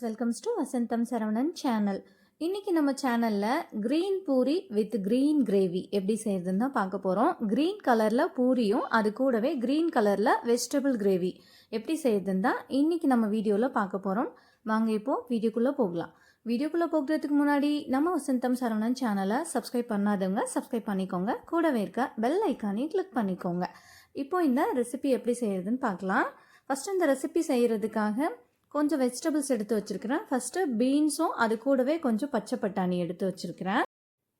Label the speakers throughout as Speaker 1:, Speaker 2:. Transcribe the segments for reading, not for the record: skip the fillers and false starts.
Speaker 1: Welcomes to Vasantham Saravanan channel. இன்னைக்கு நம்ம சேனலில் green puri with green gravy எப்படி செய்யறதுன்னு தான் பார்க்க போகிறோம். க்ரீன் கலரில் பூரியும் அது கூடவே க்ரீன் கலரில் வெஜிடபிள் கிரேவி எப்படி செய்யறதுன்னு தான் இன்னைக்கு நம்ம வீடியோவில் பார்க்க போகிறோம். வாங்க இப்போது வீடியோக்குள்ளே போகலாம். வீடியோக்குள்ளே போகிறதுக்கு முன்னாடி நம்ம வசந்தம் சரவணன் சேனலை சப்ஸ்கிரைப் பண்ணாதவங்க சப்ஸ்கிரைப் பண்ணிக்கோங்க. கூடவே இருக்க பெல் ஐக்கானையும் கிளிக் பண்ணிக்கோங்க. இப்போது இந்த ரெசிபி எப்படி செய்யறதுன்னு பார்க்கலாம். ஃபஸ்ட்டு இந்த ரெசிபி செய்கிறதுக்காக கொஞ்சம் வெஜிடபிள்ஸ் எடுத்து வச்சுருக்கிறேன். ஃபஸ்ட்டு பீன்ஸும் அது கூடவே கொஞ்சம் பச்சை பட்டாணி எடுத்து வச்சுருக்கிறேன்.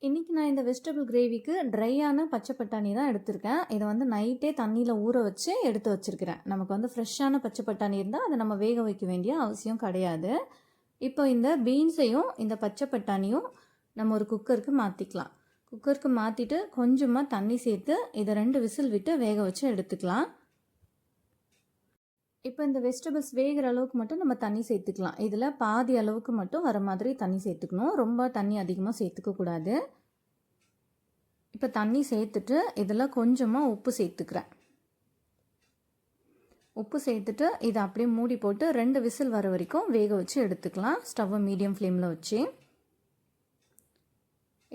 Speaker 1: இன்றைக்கி நான் இந்த வெஜிடபிள் கிரேவிக்கு ட்ரையான பச்சை பட்டாணி தான் எடுத்திருக்கேன். இதை நைட்டே தண்ணியில் ஊற வச்சு எடுத்து வச்சுருக்கிறேன். நமக்கு ஃப்ரெஷ்ஷான பச்சை பட்டாணி இருந்தால் அதை நம்ம வேக வைக்க வேண்டிய அவசியம் கிடையாது. இப்போ இந்த பீன்ஸையும் இந்த பச்சை பட்டாணியும் நம்ம ஒரு குக்கருக்கு மாற்றிக்கலாம். குக்கருக்கு மாற்றிட்டு கொஞ்சமாக தண்ணி சேர்த்து இதை 2 விசில் விட்டு வேக வச்சு எடுத்துக்கலாம். இப்போ இந்த வெஜிடபிள்ஸ் வேகிற அளவுக்கு மட்டும் நம்ம தண்ணி சேர்த்துக்கலாம். இதில் பாதி அளவுக்கு மட்டும் வர மாதிரி தண்ணி சேர்த்துக்கணும். ரொம்ப தண்ணி அதிகமாக சேர்த்துக்கக்கூடாது. இப்போ தண்ணி சேர்த்துட்டு இதில் கொஞ்சமாக உப்பு சேர்த்துக்கிறேன். உப்பு சேர்த்துட்டு இதை அப்படியே மூடி போட்டு 2 விசில் வர வரைக்கும் வேக வச்சு எடுத்துக்கலாம். ஸ்டவ்வை மீடியம் ஃப்ளேமில் வச்சு.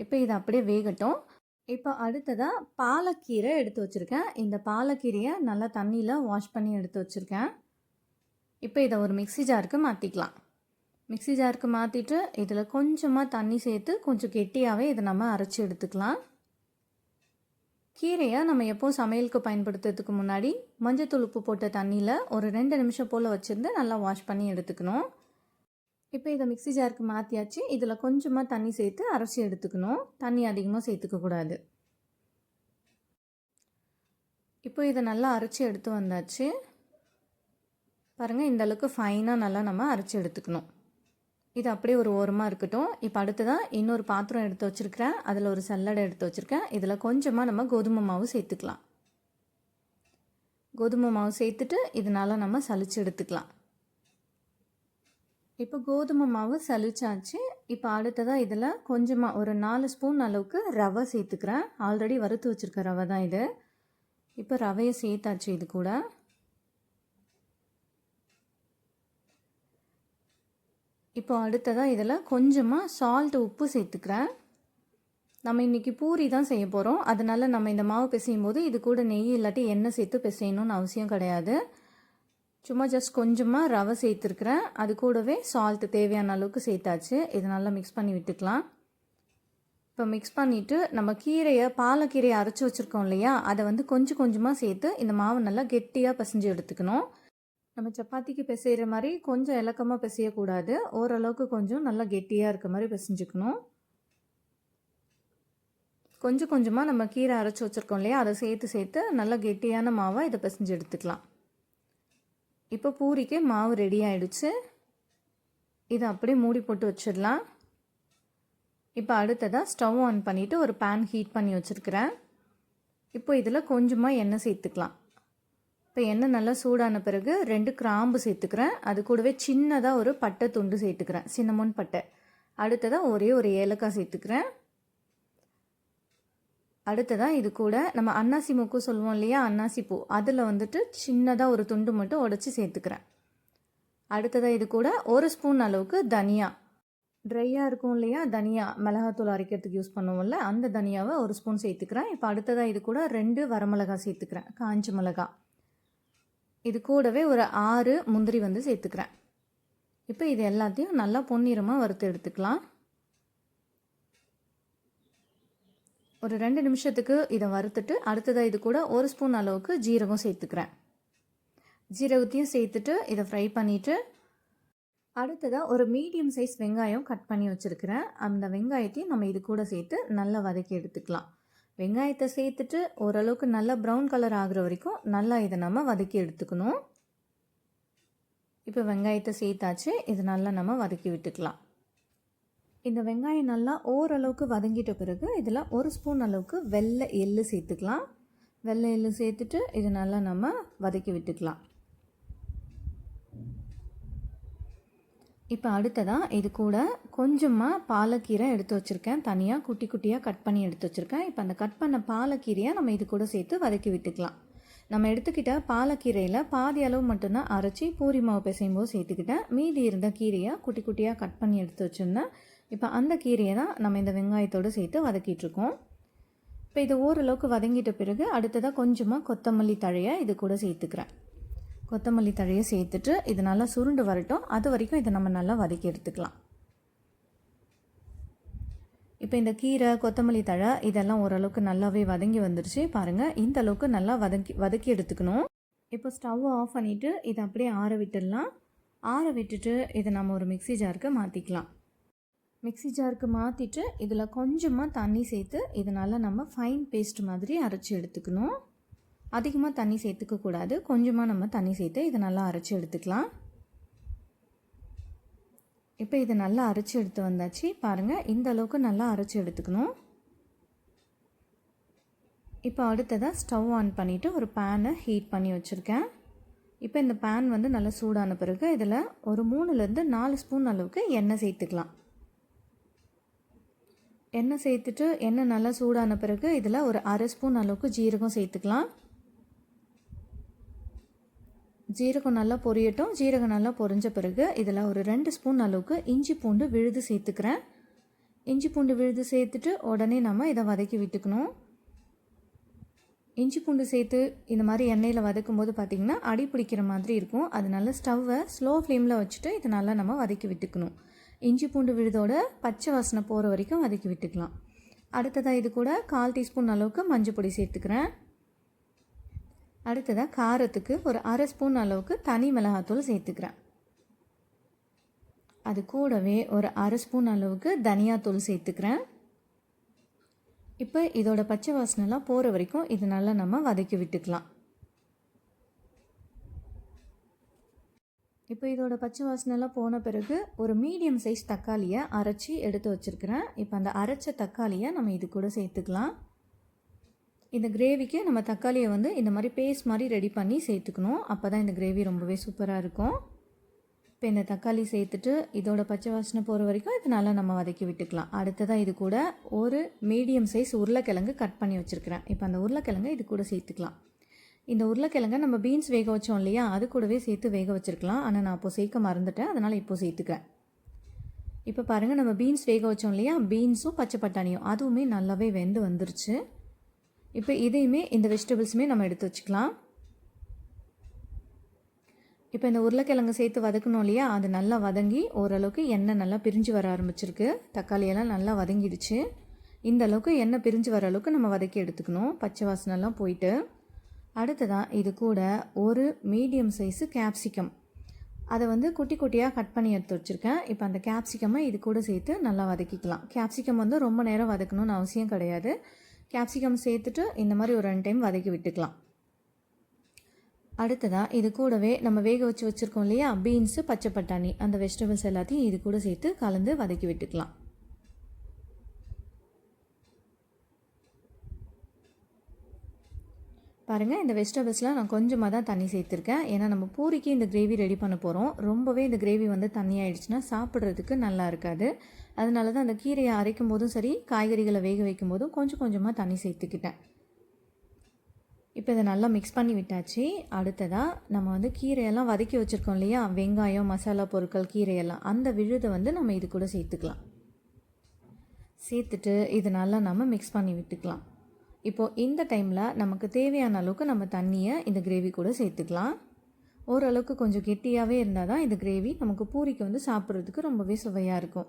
Speaker 1: இப்போ இதை அப்படியே வேகட்டும். இப்போ அடுத்ததாக பாலக்கீரை எடுத்து வச்சுருக்கேன். இந்த பாலக்கீரையை நல்லா தண்ணியில் வாஷ் பண்ணி எடுத்து வச்சுருக்கேன். இப்போ இதை ஒரு மிக்ஸி ஜாருக்கு மாற்றிக்கலாம். மிக்ஸி ஜாருக்கு மாற்றிட்டு இதில் கொஞ்சமாக தண்ணி சேர்த்து கொஞ்சம் கெட்டியாகவே இதை நம்ம அரைச்சி எடுத்துக்கலாம். கீரையை நம்ம எப்போ சமையலுக்கு பயன்படுத்துறதுக்கு முன்னாடி மஞ்சத்தூள் உப்பு போட்ட தண்ணியில் ஒரு 2 நிமிஷம் போல் வச்சுருந்து நல்லா வாஷ் பண்ணி எடுத்துக்கணும். இப்போ இதை மிக்ஸி ஜாருக்கு மாற்றியாச்சு. இதில் கொஞ்சமாக தண்ணி சேர்த்து அரைச்சி எடுத்துக்கணும். தண்ணி அதிகமாக சேர்த்துக்கக்கூடாது. இப்போ இதை நல்லா அரைச்சி எடுத்து வந்தாச்சு. பாருங்கள், இந்த அளவுக்கு ஃபைனாக நல்லா நம்ம அரைச்சி எடுத்துக்கணும். இது அப்படியே ஒரு ஓரமாக இருக்கட்டும். இப்போ அடுத்ததான் இன்னொரு பாத்திரம் எடுத்து வச்சுருக்கிறேன். அதில் ஒரு சல்லடை எடுத்து வச்சுருக்கேன். இதில் கொஞ்சமாக நம்ம கோதுமை மாவு சேர்த்துக்கலாம். கோதுமை மாவு சேர்த்துட்டு இதனால் நம்ம சலிச்சு எடுத்துக்கலாம். இப்போ கோதுமை மாவு சலிச்சாச்சு. இப்போ அடுத்ததாக இதில் கொஞ்சமாக ஒரு 4 ஸ்பூன் அளவுக்கு ரவை சேர்த்துக்கிறேன். ஆல்ரெடி வறுத்து வச்சுருக்க ரவை தான் இது. இப்போ ரவையை சேர்த்தாச்சு. இது கூட இப்போ அடுத்ததாக இதில் கொஞ்சமாக சால்ட் உப்பு சேர்த்துக்கிறேன். நம்ம இன்றைக்கி பூரி தான் செய்ய போகிறோம். அதனால் நம்ம இந்த மாவு பிசையும் போது இது கூட நெய் இல்லாட்டி எண்ணெய் சேர்த்து பிசையணும்னு அவசியம் கிடையாது. சும்மா ஜஸ்ட் கொஞ்சமாக ரவை சேர்த்துருக்குறேன். அது கூடவே சால்ட்டு தேவையான அளவுக்கு சேர்த்தாச்சு. இது நல்லா மிக்ஸ் பண்ணி விட்டுக்கலாம். இப்போ மிக்ஸ் பண்ணிவிட்டு நம்ம பாலக்கீரையை அரைச்சி வச்சுருக்கோம் இல்லையா, அதை கொஞ்சம் கொஞ்சமாக சேர்த்து இந்த மாவு நல்லா கெட்டியாக பிசைஞ்சு எடுத்துக்கணும். நம்ம சப்பாத்திக்கு பிசைகிற மாதிரி கொஞ்சம் இலக்கமாக பிசையக்கூடாது. ஓரளவுக்கு கொஞ்சம் நல்லா கெட்டியாக இருக்க மாதிரி பிசைஞ்சுக்கணும். கொஞ்சம் கொஞ்சமாக நம்ம கீரை அரைச்சி வச்சுருக்கோம் இல்லையா, அதை சேர்த்து நல்லா கெட்டியான மாவை இதை பிசைஞ்சு எடுத்துக்கலாம். இப்போ பூரிக்கு மாவு ரெடி ஆகிடுச்சு. இதை அப்படியே மூடி போட்டு வச்சிடலாம். இப்போ அடுத்ததாக ஸ்டவ் ஆன் பண்ணிவிட்டு ஒரு பேன் ஹீட் பண்ணி வச்சுருக்கிறேன். இப்போ இதில் கொஞ்சமாக எண்ணெய் சேர்த்துக்கலாம். இப்போ எண்ணெய் நல்லா சூடான பிறகு 2 கிராம்பு சேர்த்துக்கிறேன். அது கூடவே சின்னதாக ஒரு பட்டை துண்டு சேர்த்துக்கிறேன், சின்னமோன் பட்டை. அடுத்ததாக ஒரே ஒரு ஏலக்காய் சேர்த்துக்கிறேன். அடுத்ததாக இது கூட நம்ம அன்னாசி மூக்கு சொல்லுவோம் இல்லையா, அன்னாசி பூ, அதில் சின்னதாக ஒரு துண்டு மட்டும் உடச்சி சேர்த்துக்கிறேன். அடுத்ததாக இது கூட 1 ஸ்பூன் அளவுக்கு தனியா, ட்ரையாக இருக்கும் இல்லையா தனியா, மிளகாத்தூள் அரைக்கிறதுக்கு யூஸ் பண்ணுவோம்ல, அந்த தனியாவை 1 ஸ்பூன் சேர்த்துக்கிறேன். இப்போ அடுத்ததாக இது கூட 2 வரமிளகாய் சேர்த்துக்கிறேன், காஞ்ச மிளகாய். இது கூடவே ஒரு 6 முந்திரி சேர்த்துக்கிறேன். இப்போ இது எல்லாத்தையும் நல்லா பொன்னிறமாக வறுத்து எடுத்துக்கலாம். ஒரு 2 நிமிஷத்துக்கு இதை வறுத்துட்டு அடுத்ததாக இது கூட 1 ஸ்பூன் அளவுக்கு ஜீரகம் சேர்த்துக்கிறேன். ஜீரகத்தையும் சேர்த்துட்டு இதை ஃப்ரை பண்ணிவிட்டு அடுத்ததாக ஒரு மீடியம் சைஸ் வெங்காயம் கட் பண்ணி வச்சுருக்கிறேன். அந்த வெங்காயத்தையும் நம்ம இது கூட சேர்த்து நல்லா வதக்கி எடுத்துக்கலாம். வெங்காயத்தை சேர்த்துட்டு ஓரளவுக்கு நல்லா ப்ரௌன் கலர் ஆகிற வரைக்கும் நல்லா இதை நம்ம வதக்கி எடுத்துக்கணும். இப்போ வெங்காயத்தை சேர்த்தாச்சு. இது நல்லா நம்ம வதக்கி விட்டுக்கலாம். இந்த வெங்காயம் நல்லா ஓரளவுக்கு வதங்கிட்ட பிறகு இதில் 1 ஸ்பூன் அளவுக்கு வெள்ளை எள்ளு சேர்த்துக்கலாம். வெள்ளை எள்ளு சேர்த்துட்டு இது நல்லா நம்ம வதக்கி விட்டுக்கலாம். இப்போ அடுத்ததாக இது கூட கொஞ்சமாக பாலக்கீரை எடுத்து வச்சுருக்கேன். தனியாக குட்டி குட்டியாக கட் பண்ணி எடுத்து வச்சுருக்கேன். இப்போ அந்த கட் பண்ண பாலக்கீரையை நம்ம இது கூட சேர்த்து வதக்கி விட்டுக்கலாம். நம்ம எடுத்துக்கிட்ட பாலக்கீரையில் பாதி அளவு மட்டும்தான் அரைச்சி பூரி மாவு பிசையும் போது சேர்த்துக்கிட்டேன். மீதி இருந்த கீரையை குட்டி குட்டியாக கட் பண்ணி எடுத்து வச்சுருந்தேன். இப்போ அந்த கீரையை தான் நம்ம இந்த வெங்காயத்தோடு சேர்த்து வதக்கிட்டுருக்கோம். இப்போ இது ஓரளவுக்கு வதங்கிட்ட பிறகு அடுத்ததாக கொஞ்சமாக கொத்தமல்லி தழையை இது கூட சேர்த்துக்கிறேன். கொத்தமல்லி தழையை சேர்த்துட்டு இது நல்லா சுருண்டு வரட்டும். அது வரைக்கும் இதை நம்ம நல்லா வதக்கி எடுத்துக்கலாம். இப்போ இந்த கீரை கொத்தமல்லி தழை இதெல்லாம் ஓரளவுக்கு நல்லாவே வதங்கி வந்துருச்சு. பாருங்கள், இந்த அளவுக்கு நல்லா வதக்கி எடுத்துக்கணும். இப்போ ஸ்டவ்வை ஆஃப் பண்ணிவிட்டு இதை அப்படியே ஆற விட்டுடலாம். ஆற விட்டுட்டு இதை நம்ம ஒரு மிக்ஸி ஜாருக்கு மாற்றிக்கலாம். மிக்ஸி ஜாருக்கு மாற்றிட்டு இதில் கொஞ்சமாக தண்ணி சேர்த்து இதனால் நம்ம ஃபைன் பேஸ்ட் மாதிரி அரைச்சி எடுத்துக்கணும். அதிகமாக தண்ணி சேர்த்துக்கக்கூடாது. கொஞ்சமாக நம்ம தண்ணி சேர்த்து இதை நல்லா அரைச்சி எடுத்துக்கலாம். இப்போ இதை நல்லா அரைச்சி எடுத்து வந்தாச்சு. பாருங்கள், இந்த அளவுக்கு நல்லா அரைச்சி எடுத்துக்கணும். இப்போ அடுத்ததாக ஸ்டவ் ஆன் பண்ணிவிட்டு ஒரு பேனை ஹீட் பண்ணி வச்சுருக்கேன். இப்போ இந்த பேன் வந்து நல்லா சூடான பிறகு இதில் ஒரு 3லேருந்து 4 ஸ்பூன் அளவுக்கு எண்ணெய் சேர்த்துக்கலாம். எண்ணெய் சேர்த்துட்டு எண்ணெய் நல்லா சூடான பிறகு இதில் ஒரு அரை ஸ்பூன் அளவுக்கு ஜீரகம் சேர்த்துக்கலாம். ஜீரகம் நல்லா பொரியட்டும். ஜீரகம் நல்லா பொரிஞ்ச பிறகு இதில் ஒரு 2 ஸ்பூன் அளவுக்கு இஞ்சி பூண்டு விழுது சேர்த்துக்கிறேன். இஞ்சி பூண்டு விழுது சேர்த்துட்டு உடனே நம்ம இதை வதக்கி விட்டுக்கணும். இஞ்சி பூண்டு சேர்த்து இந்த மாதிரி எண்ணெயில் வதக்கும் போது பார்த்திங்கன்னா அடி பிடிக்கிற மாதிரி இருக்கும். அதனால ஸ்டவ்வை ஸ்லோ ஃப்ளேமில் வச்சுட்டு இதை நல்லா நம்ம வதக்கி விட்டுக்கணும். இஞ்சி பூண்டு விழுதோட பச்சை வாசனை போகிற வரைக்கும் வதக்கி விட்டுக்கலாம். அடுத்ததாக இது கூட 1/4 டீஸ்பூன் அளவுக்கு மஞ்சள் பொடி சேர்த்துக்கிறேன். அடுத்ததாக காரத்துக்கு ஒரு அரை ஸ்பூன் அளவுக்கு தனி மிளகாத்தூள் சேர்த்துக்கிறேன். அது கூடவே ஒரு அரை ஸ்பூன் அளவுக்கு தனியாத்தூள் சேர்த்துக்கிறேன். இப்போ இதோட பச்சை வாசனைலாம் போகிற வரைக்கும் இது நல்லா நம்ம வதக்கி விட்டுக்கலாம். இப்போ இதோட பச்சை வாசனைலாம் போன பிறகு ஒரு மீடியம் சைஸ் தக்காளியை அரைச்சி எடுத்து வச்சுருக்கிறேன். இப்போ அந்த அரைச்ச தக்காளியை நம்ம இது கூட சேர்த்துக்கலாம். இந்த கிரேவிக்கு நம்ம தக்காளியை வந்து இந்த மாதிரி பேஸ்ட் மாதிரி ரெடி பண்ணி சேர்த்துக்கணும். அப்போ தான் இந்த கிரேவி ரொம்பவே சூப்பராக இருக்கும். இப்போ இந்த தக்காளி சேர்த்துட்டு இதோட பச்சை வாசனை போகிற வரைக்கும் இது நல்லா நம்ம வதக்கி விட்டுக்கலாம். அடுத்ததாக இது கூட ஒரு மீடியம் சைஸ் உருளைக்கிழங்கு கட் பண்ணி வச்சுருக்கிறேன். இப்போ அந்த உருளைக்கிழங்கு இது கூட சேர்த்துக்கலாம். இந்த உருளைக்கிழங்கை நம்ம பீன்ஸ் வேக வச்சோம் இல்லையா, அது கூடவே சேர்த்து வேக வச்சுருக்கலாம். ஆனால் நான் அப்போது சேர்க்க மறந்துட்டேன், அதனால் இப்போது சேர்த்துக்கிறேன். இப்போ பாருங்கள், நம்ம பீன்ஸ் வேக வச்சோம் இல்லையா, பீன்ஸும் பச்சை பட்டாணியும் அதுவுமே நல்லாவே வெந்து வந்துருச்சு. இப்போ இதையுமே இந்த வெஜிடபிள்ஸுமே நம்ம எடுத்து வச்சுக்கலாம். இப்போ இந்த உருளைக்கிழங்கு சேர்த்து வதக்கணும் இல்லையா, அது நல்லா வதங்கி ஓரளவுக்கு எண்ணெய் நல்லா பிரிஞ்சு வர ஆரம்பிச்சிருக்கு. தக்காளியெல்லாம் நல்லா வதங்கிடுச்சு. இந்த அளவுக்கு எண்ணெய் பிரிஞ்சு வர அளவுக்கு நம்ம வதக்கி எடுத்துக்கணும், பச்சை வாசனைலாம் போயிட்டு. அடுத்ததாக இது கூட ஒரு மீடியம் சைஸு கேப்சிகம், அதை வந்து குட்டி குட்டியாக கட் பண்ணி எடுத்து வச்சுருக்கேன். இப்போ அந்த கேப்சிகமை இது கூட சேர்த்து நல்லா வதக்கிக்கலாம். கேப்சிகம் வந்து ரொம்ப நேரம் வதக்கணும்னு அவசியம் கிடையாது. கேப்சிகம் சேர்த்துட்டு இந்த மாதிரி ஒரு 2 டைம் வதக்கி விட்டுக்கலாம். அடுத்ததாக இது கூடவே நம்ம வேக வச்சு வச்சுருக்கோம் இல்லையா, பீன்ஸு பச்சை பட்டாணி, அந்த வெஜிடபிள்ஸ் எல்லாத்தையும் இது கூட சேர்த்து கலந்து வதக்கி விட்டுக்கலாம். பாருங்கள், இந்த வெஜிடபிள்ஸ்லாம் நான் கொஞ்சமாக தான் தண்ணி சேர்த்துருக்கேன். ஏன்னா நம்ம பூரிக்கு இந்த கிரேவி ரெடி பண்ண போகிறோம். ரொம்பவே இந்த கிரேவி வந்து தண்ணி ஆகிடுச்சுன்னா சாப்பிட்றதுக்கு நல்லா இருக்காது. அதனால தான் அந்த கீரையை அரைக்கும் போதும் சரி, காய்கறிகளை வேக வைக்கும் போதும் கொஞ்சம் கொஞ்சமாக தண்ணி சேர்த்துக்கிட்டேன். இப்போ இதை நல்லா மிக்ஸ் பண்ணி விட்டாச்சு. அடுத்ததாக நம்ம வந்து கீரையெல்லாம் வதக்கி வச்சுருக்கோம் இல்லையா, வெங்காயம் மசாலா பொருட்கள் கீரையெல்லாம், அந்த விழுதை வந்து நம்ம இது கூட சேர்த்துக்கலாம். சேர்த்துட்டு இது நல்லா நம்ம மிக்ஸ் பண்ணி விட்டுக்கலாம். இப்போது இந்த டைமில் நமக்கு தேவையான அளவுக்கு நம்ம தண்ணியை இந்த கிரேவி கூட சேர்த்துக்கலாம். ஓரளவுக்கு கொஞ்சம் கெட்டியாகவே இருந்தால் தான் இந்த கிரேவி நமக்கு பூரிக்கு வந்து சாப்பிட்றதுக்கு ரொம்பவே சுவையாக இருக்கும்.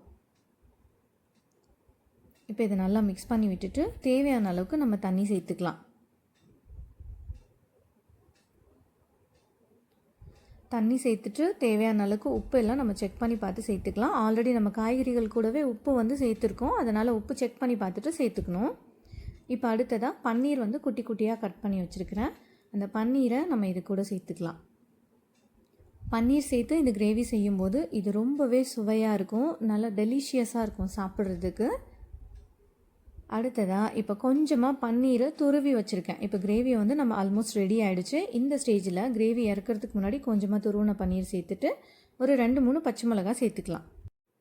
Speaker 1: இப்போ இதை நல்லா மிக்ஸ் பண்ணி விட்டுட்டு தேவையான அளவுக்கு நம்ம தண்ணி சேர்த்துக்கலாம். தண்ணி சேர்த்துட்டு தேவையான அளவுக்கு உப்பு எல்லாம் நம்ம செக் பண்ணி பார்த்து சேர்த்துக்கலாம். ஆல்ரெடி நம்ம காய்கறிகள் கூடவே உப்பு வந்து சேர்த்துருக்கோம், அதனால் உப்பு செக் பண்ணி பார்த்துட்டு சேர்த்துக்கணும். இப்போ அடுத்ததாக பன்னீர் வந்து குட்டி குட்டியாக கட் பண்ணி வச்சுருக்கிறேன். அந்த பன்னீரை நம்ம இது கூட சேர்த்துக்கலாம். பன்னீர் சேர்த்து இந்த கிரேவி செய்யும்போது இது ரொம்பவே சுவையாக இருக்கும், நல்லா டெலிஷியஸாக இருக்கும் சாப்பிட்றதுக்கு. அடுத்ததாக இப்போ கொஞ்சமாக பன்னீரை துருவி வச்சுருக்கேன். இப்போ கிரேவியை வந்து நம்ம ஆல்மோஸ்ட் ரெடி ஆகிடுச்சு. இந்த ஸ்டேஜில் கிரேவி இறக்கிறதுக்கு முன்னாடி கொஞ்சமாக துருவின பன்னீர் சேர்த்துட்டு ஒரு 2-3 பச்சை மிளகாய் சேர்த்துக்கலாம்.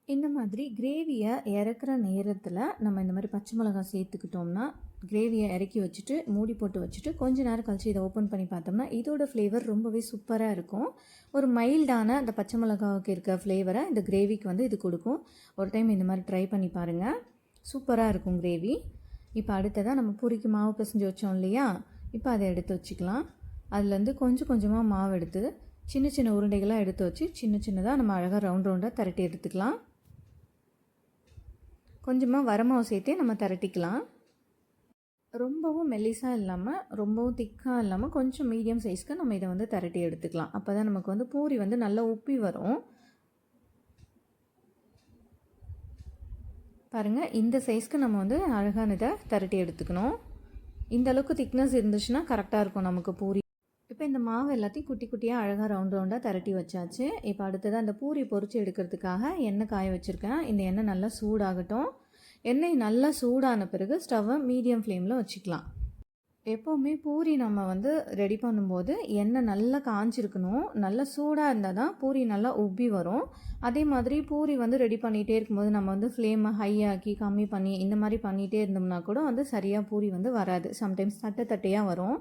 Speaker 1: இந்த மாதிரி கிரேவியை இறக்குற நேரத்தில் நம்ம இந்த மாதிரி பச்சை மிளகாய் சேர்த்துக்கிட்டோம்னா கிரேவியை இறக்கி வச்சுட்டு மூடி போட்டு வச்சுட்டு கொஞ்ச நேரம் கழிச்சு இதை ஓப்பன் பண்ணி பார்த்தோம்னா இதோட ஃப்ளேவர் ரொம்பவே சூப்பராக இருக்கும். ஒரு மைல்டான அந்த பச்சை மிளகாவுக்கு இருக்க ஃப்ளேவரை இந்த கிரேவிக்கு வந்து இது கொடுக்கும். ஒரு டைம் இந்த மாதிரி ட்ரை பண்ணி பாருங்கள், சூப்பராக இருக்கும் கிரேவி. இப்போ அடுத்ததாக நம்ம பூரிக்கு மாவு பிசைஞ்சு வச்சோம் இல்லையா, இப்போ அதை எடுத்து வச்சுக்கலாம். அதுலேருந்து கொஞ்சம் கொஞ்சமாக மாவு எடுத்து சின்ன சின்ன உருண்டைகளாக எடுத்து வச்சு சின்ன சின்னதாக நம்ம அழகாக ரவுண்டாக திரட்டி எடுத்துக்கலாம். கொஞ்சமாக வரமாவு சேர்த்தே நம்ம திரட்டிக்கலாம். ரொம்பவும் மெல்லிஸாக இல்லாமல் ரொம்பவும் திக்காக இல்லாமல் கொஞ்சம் மீடியம் சைஸ்க்கு நம்ம இதை வந்து திரட்டி எடுத்துக்கலாம். அப்போ தான் நமக்கு வந்து பூரி வந்து நல்லா உப்பி வரும். பாருங்கள், இந்த சைஸ்க்கு நம்ம வந்து அழகான இதை திரட்டி எடுத்துக்கணும். இந்த அளவுக்கு திக்னஸ் இருந்துச்சுன்னா கரெக்டாக இருக்கும் நமக்கு பூரி. இப்போ இந்த மாவு எல்லாத்தையும் குட்டி குட்டியாக அழகாக ரவுண்டாக திரட்டி வச்சாச்சு. இப்போ அடுத்ததாக அந்த பூரி பொரிச்சு எடுக்கிறதுக்காக எண்ணெய் காய வச்சுருக்கேன். இந்த எண்ணெய் நல்லா சூடாகட்டும். எண்ணெய் நல்லா சூடான பிறகு ஸ்டவ்வை மீடியம் ஃப்ளேமில் வச்சுக்கலாம். எப்போவுமே பூரி நம்ம வந்து ரெடி பண்ணும்போது எண்ணெய் நல்லா காஞ்சிருக்கணும். நல்லா சூடாக இருந்தால் தான் பூரி நல்லா உப்பி வரும். அதே மாதிரி பூரி வந்து ரெடி பண்ணிகிட்டே இருக்கும்போது நம்ம வந்து ஃப்ளேமை ஹை ஆக்கி கம்மி பண்ணி இந்த மாதிரி பண்ணிகிட்டே இருந்தோம்னா கூட வந்து சரியாக பூரி வந்து வராது. சம்டைம்ஸ் தட்டை தட்டையாக வரும்.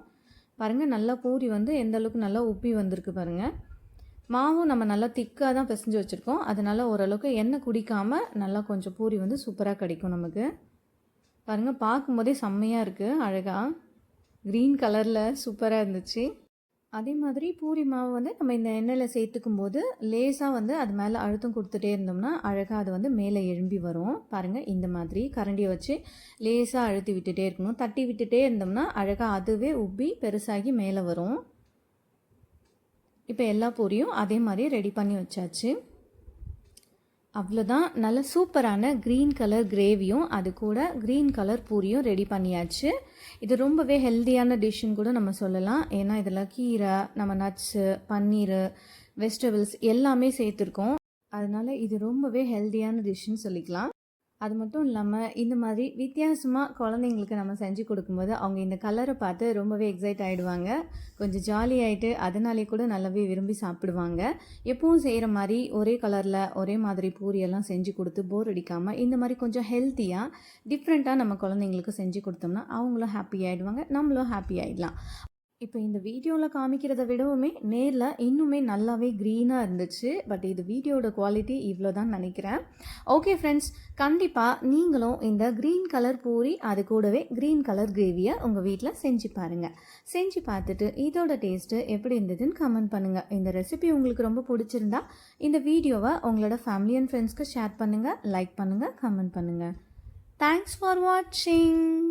Speaker 1: பாருங்கள், நல்லா பூரி வந்து எந்த அளவுக்கு நல்லா உப்பி வந்திருக்கு பாருங்கள். மாவும் நம்ம நல்லா திக்காக தான் பிசைஞ்சு வச்சுருக்கோம். அதனால் ஓரளவுக்கு எண்ணெய் குடிக்காமல் நல்லா கொஞ்சம் பூரி வந்து சூப்பராக கிடைக்கும் நமக்கு. பாருங்கள், பார்க்கும்போதே செம்மையாக இருக்குது, அழகாக க்ரீன் கலரில் சூப்பராக இருந்துச்சு. அதே மாதிரி பூரி மாவு வந்து நம்ம இந்த எண்ணெயில் சேர்த்துக்கும் போது லேசாக வந்து அது மேலே அழுத்தம் கொடுத்துட்டே இருந்தோம்னா அழகாக அது வந்து மேலே எழும்பி வரும். பாருங்கள், இந்த மாதிரி கரண்டியை வச்சு லேசாக அழுத்தி விட்டுட்டே இருக்கணும். தட்டி விட்டுட்டே இருந்தோம்னா அழகாக அதுவே உப்பி பெருசாகி மேலே வரும். இப்போ எல்லா பூரியும் அதே மாதிரி ரெடி பண்ணி வச்சாச்சு. அவ்வளோதான், நல்ல சூப்பரான க்ரீன் கலர் கிரேவியும் அது கூட க்ரீன் கலர் பூரியும் ரெடி பண்ணியாச்சு. இது ரொம்பவே ஹெல்த்தியான டிஷ்ஷுன்னு கூட நம்ம சொல்லலாம். ஏன்னா இதில் கீரை, நம்ம நட்ஸு, பன்னீர், வெஜிடபிள்ஸ் எல்லாமே சேர்த்துருக்கோம். அதனால் இது ரொம்பவே ஹெல்த்தியான டிஷ்ஷுன்னு சொல்லிக்கலாம். அது மட்டும் இல்லாமல் இந்த மாதிரி வித்தியாசமாக குழந்தைங்களுக்கு நம்ம செஞ்சு கொடுக்கும்போது அவங்க இந்த கலரை பார்த்து ரொம்பவே எக்ஸைட் ஆகிடுவாங்க. கொஞ்சம் ஜாலி ஆகிட்டு அதனாலே கூட நல்லாவே விரும்பி சாப்பிடுவாங்க. எப்பவும் செய்கிற மாதிரி ஒரே கலரில் ஒரே மாதிரி பூரியெல்லாம் செஞ்சு கொடுத்து போர் அடிக்காமல் இந்த மாதிரி கொஞ்சம் ஹெல்த்தியாக டிஃப்ரெண்ட்டாக நம்ம குழந்தைங்களுக்கு செஞ்சு கொடுத்தோம்னா அவங்களும் ஹாப்பி ஆகிடுவாங்க, நம்மளும் ஹாப்பி ஆகிடலாம். இப்போ இந்த வீடியோவில் காமிக்கிறத விடவுமே நேரில் இன்னுமே நல்லாவே க்ரீனாக இருந்துச்சு. பட் இது வீடியோட குவாலிட்டி இவ்வளோ தான் நினைக்கிறேன். ஓகே ஃப்ரெண்ட்ஸ், கண்டிப்பாக நீங்களும் இந்த க்ரீன் கலர் பூரி அது கூடவே க்ரீன் கலர் கிரேவியை உங்கள் வீட்டில் செஞ்சு பாருங்கள். செஞ்சு பார்த்துட்டு இதோட டேஸ்ட்டு எப்படி இருந்ததுன்னு கமெண்ட் பண்ணுங்கள். இந்த ரெசிபி உங்களுக்கு ரொம்ப பிடிச்சிருந்தா இந்த வீடியோவை உங்களோட ஃபேமிலி அண்ட் ஃப்ரெண்ட்ஸ்க்கு ஷேர் பண்ணுங்கள், லைக் பண்ணுங்கள், கமெண்ட் பண்ணுங்கள். தேங்க்ஸ் ஃபார் வாட்சிங்.